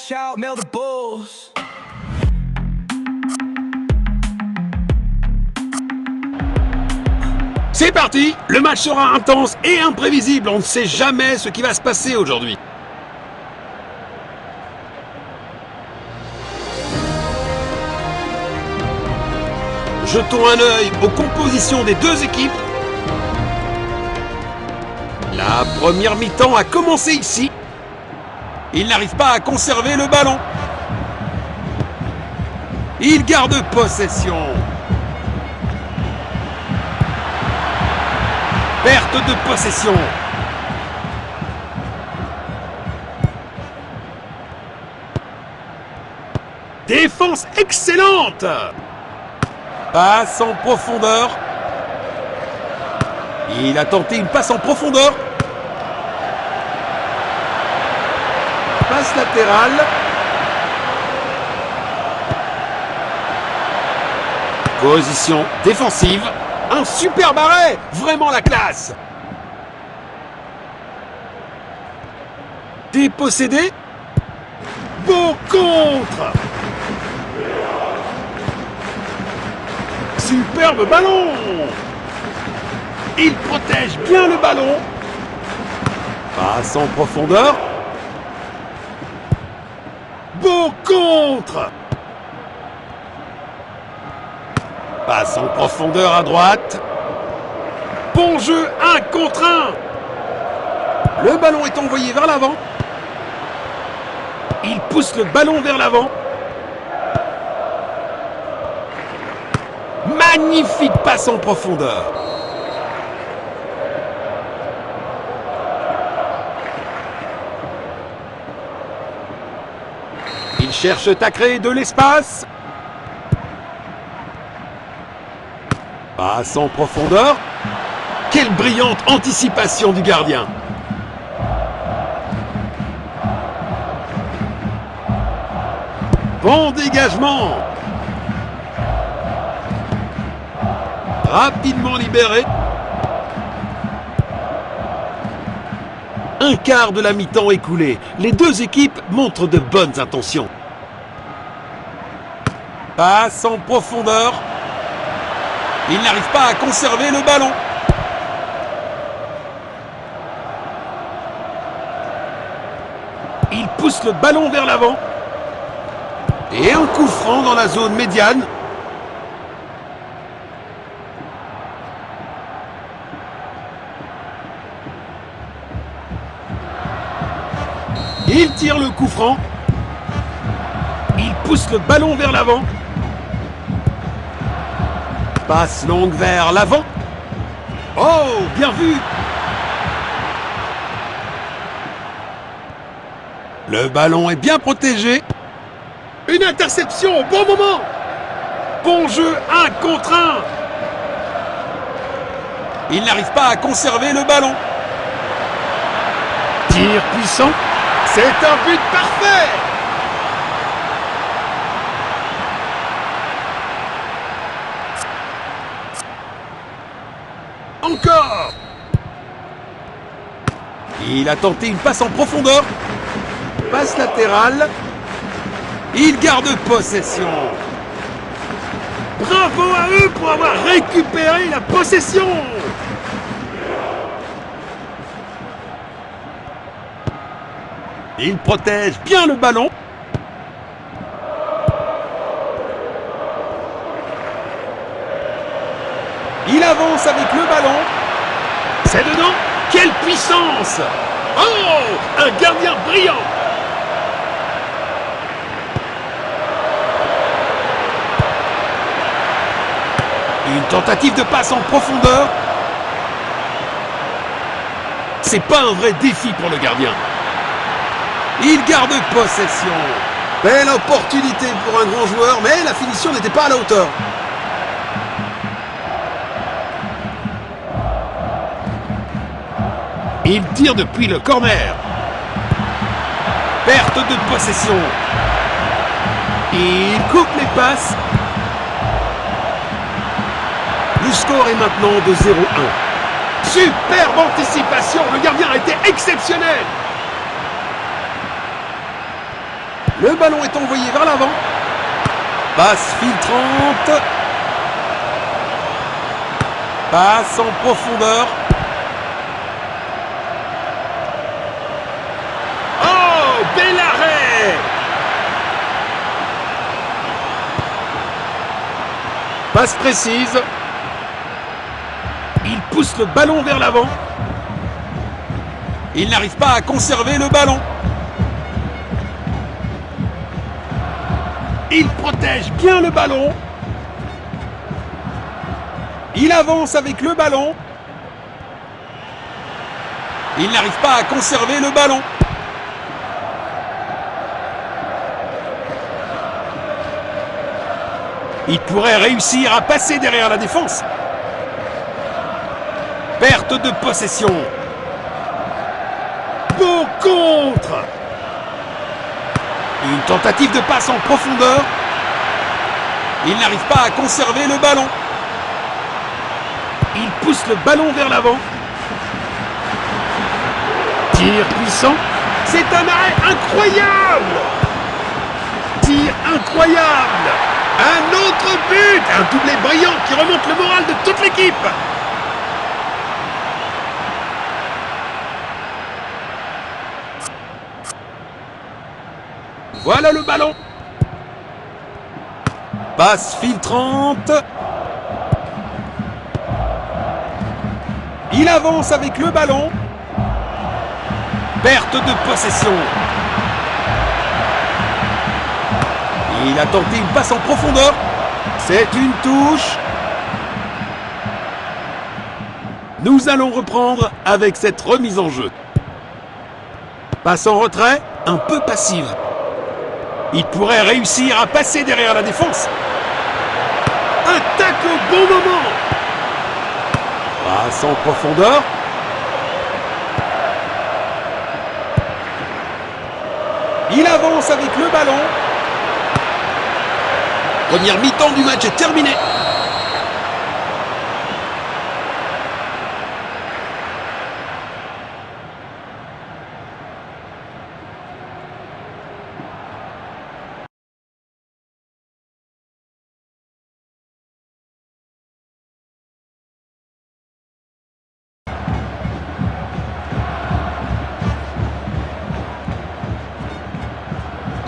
Watch out, mail the bulls. C'est parti! Le match sera intense et imprévisible. On ne sait jamais ce qui va se passer aujourd'hui. Jetons un œil aux compositions des deux équipes. La première mi-temps a commencé ici. Il n'arrive pas à conserver le ballon. Il garde possession. Perte de possession. Défense excellente. Passe en profondeur. Il a tenté une passe en profondeur. Passe latérale. Position défensive. Un super arrêt. Vraiment la classe. Dépossédé. Beau contre. Superbe ballon. Il protège bien le ballon. Passe en profondeur. Beau contre. Passe en profondeur à droite. Bon jeu, 1 contre 1. Le ballon est envoyé vers l'avant. Il pousse le ballon vers l'avant. Magnifique passe en profondeur. Il cherche à créer de l'espace. Passe en profondeur. Quelle brillante anticipation du gardien. Bon dégagement. Rapidement libéré. Un quart de la mi-temps écoulé. Les deux équipes montrent de bonnes intentions. Passe en profondeur. Il n'arrive pas à conserver le ballon. Il pousse le ballon vers l'avant. Et un coup franc dans la zone médiane. Il tire le coup franc. Il pousse le ballon vers l'avant. Passe longue vers l'avant. Oh, bien vu. Le ballon est bien protégé. Une interception au bon moment. Bon jeu, 1 contre 1. Il n'arrive pas à conserver le ballon. Tir puissant. C'est un but parfait. Encore. Il a tenté une passe en profondeur. Passe latérale. Il garde possession. Bravo à eux pour avoir récupéré la possession. Il protège bien le ballon. Il avance avec le ballon. C'est dedans. Quelle puissance! Oh! Un gardien brillant! Une tentative de passe en profondeur. C'est pas un vrai défi pour le gardien. Il garde possession. Belle opportunité pour un grand joueur, mais la finition n'était pas à la hauteur. Il tire depuis le corner. Perte de possession. Il coupe les passes. Le score est maintenant de 0-1. Superbe anticipation. Le gardien a été exceptionnel. Le ballon est envoyé vers l'avant. Passe filtrante. Passe en profondeur. Oh, bel arrêt! Passe précise. Il pousse le ballon vers l'avant. Il n'arrive pas à conserver le ballon. Il protège bien le ballon. Il avance avec le ballon. Il n'arrive pas à conserver le ballon. Il pourrait réussir à passer derrière la défense. Perte de possession. Beau contre. Une tentative de passe en profondeur. Il n'arrive pas à conserver le ballon. Il pousse le ballon vers l'avant. Tir puissant. C'est un arrêt incroyable. Tir incroyable. Un autre but. Un doublé brillant qui remonte le moral de toute l'équipe. Voilà le ballon. Passe filtrante. Il avance avec le ballon. Perte de possession. Il a tenté une passe en profondeur. C'est une touche. Nous allons reprendre avec cette remise en jeu. Passe en retrait, un peu passive. Il pourrait réussir à passer derrière la défense. Un tacle au bon moment. Passe en profondeur. Il avance avec le ballon. Première mi-temps du match est terminée.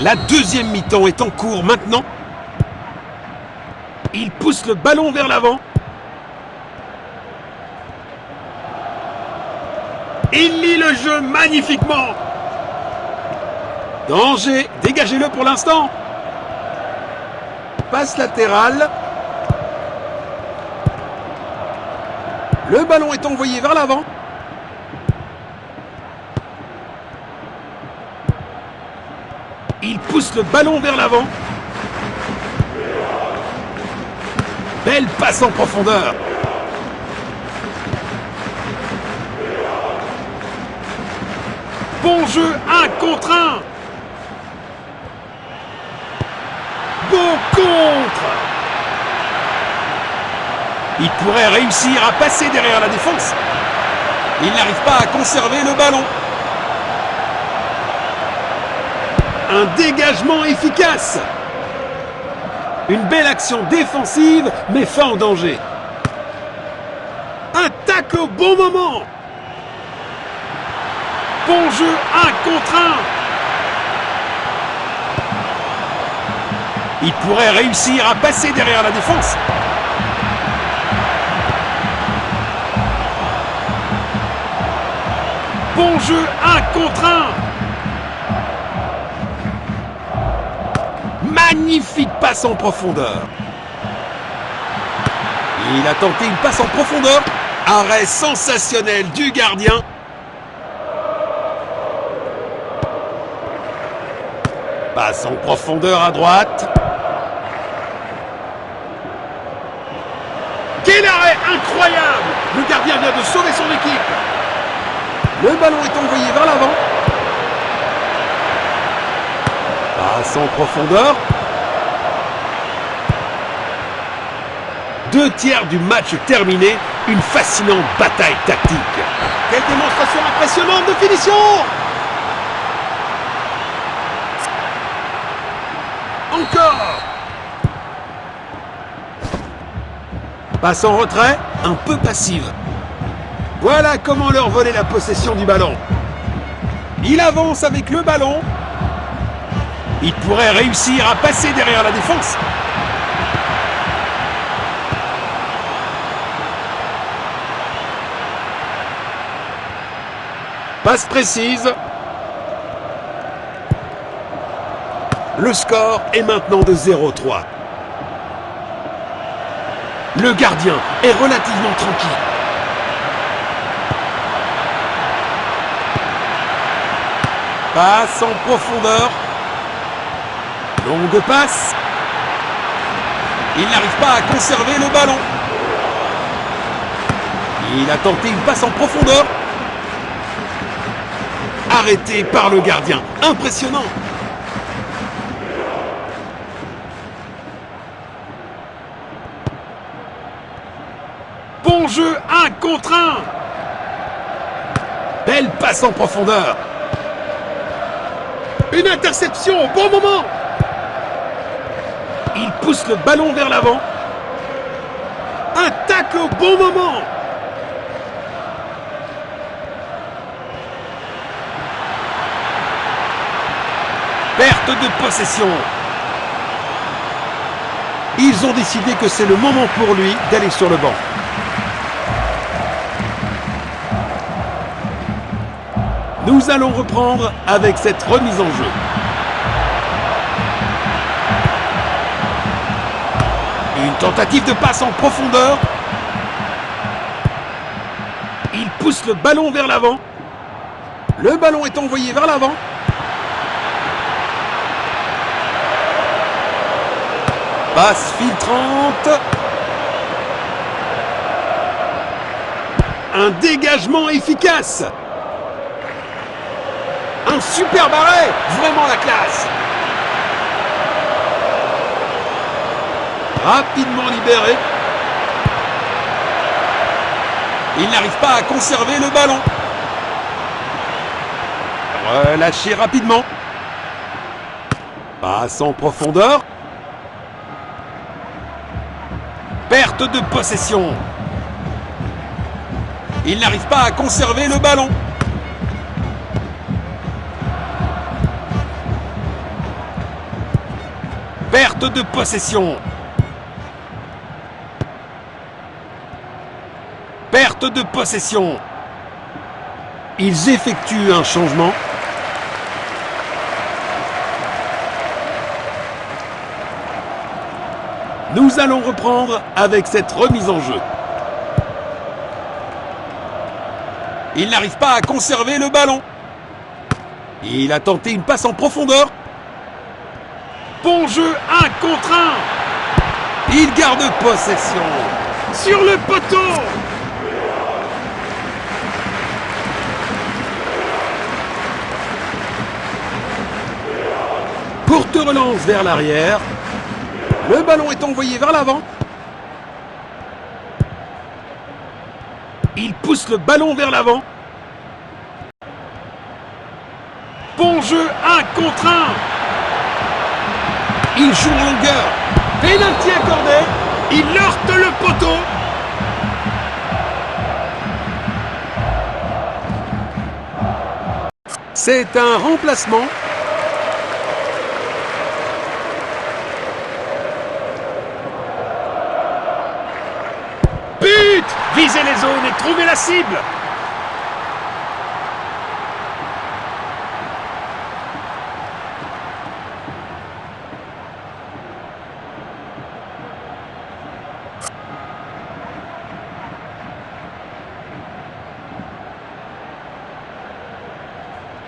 La deuxième mi-temps est en cours maintenant. Il pousse le ballon vers l'avant. Il lit le jeu magnifiquement. Danger, dégagez-le pour l'instant. Passe latérale. Le ballon est envoyé vers l'avant. Il pousse le ballon vers l'avant. Belle passe en profondeur. Bon jeu, 1 contre 1. Beau contre. Il pourrait réussir à passer derrière la défense. Il n'arrive pas à conserver le ballon. Un dégagement efficace. Une belle action défensive, mais fin en danger. Un tacle au bon moment. Bon jeu, 1 contre 1. Il pourrait réussir à passer derrière la défense. Bon jeu, 1 contre 1. Magnifique passe en profondeur. Il a tenté une passe en profondeur. Arrêt sensationnel du gardien. Passe en profondeur à droite. Quel arrêt incroyable! Le gardien vient de sauver son équipe. Le ballon est envoyé vers l'avant. Passe en profondeur. 2 tiers du match terminé. Une fascinante bataille tactique. Quelle démonstration impressionnante de finition! Passe en retrait, un peu passive. Voilà comment leur voler la possession du ballon. Il avance avec le ballon. Il pourrait réussir à passer derrière la défense. Passe précise. Le score est maintenant de 0-3. Le gardien est relativement tranquille. Passe en profondeur. Longue passe. Il n'arrive pas à conserver le ballon. Il a tenté une passe en profondeur. Arrêté par le gardien. Impressionnant. Bon jeu, 1 contre 1. Belle passe en profondeur. Une interception au bon moment. Il pousse le ballon vers l'avant. Un tacle au bon moment. Perte de possession. Ils ont décidé que c'est le moment pour lui d'aller sur le banc. Nous allons reprendre avec cette remise en jeu. Une tentative de passe en profondeur. Il pousse le ballon vers l'avant. Le ballon est envoyé vers l'avant. Passe filtrante. Un dégagement efficace. Un superbe arrêt. Vraiment la classe. Rapidement libéré. Il n'arrive pas à conserver le ballon. Relâché rapidement. Passe en profondeur. Perte de possession. Il n'arrive pas à conserver le ballon. Perte de possession. Perte de possession. Ils effectuent un changement. Nous allons reprendre avec cette remise en jeu. Il n'arrive pas à conserver le ballon. Il a tenté une passe en profondeur. Bon jeu, 1 contre 1. Il garde possession. Sur le poteau. Courte relance vers l'arrière. Le ballon est envoyé vers l'avant. Il pousse le ballon vers l'avant. Bon jeu, 1 contre 1. Il joue en longueur. Pénalty accordé. Il heurte le poteau. C'est un remplacement. But! Visez les zones et trouvez la cible.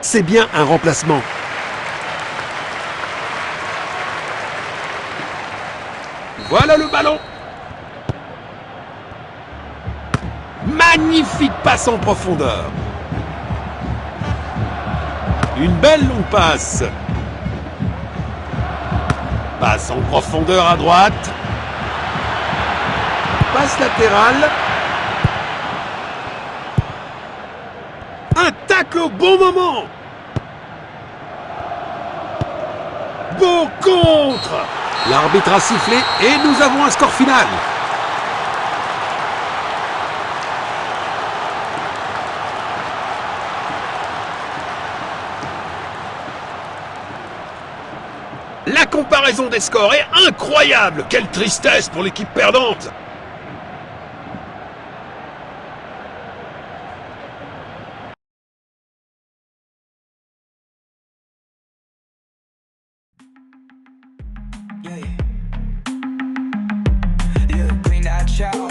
C'est bien un remplacement. Voilà le ballon. Magnifique passe en profondeur. Une belle longue passe. Passe en profondeur à droite. Passe latérale. Un tacle au bon moment. Beau contre. L'arbitre a sifflé et nous avons un score final. La comparaison des scores est incroyable. Quelle tristesse pour l'équipe perdante. Yeah, clean that chow.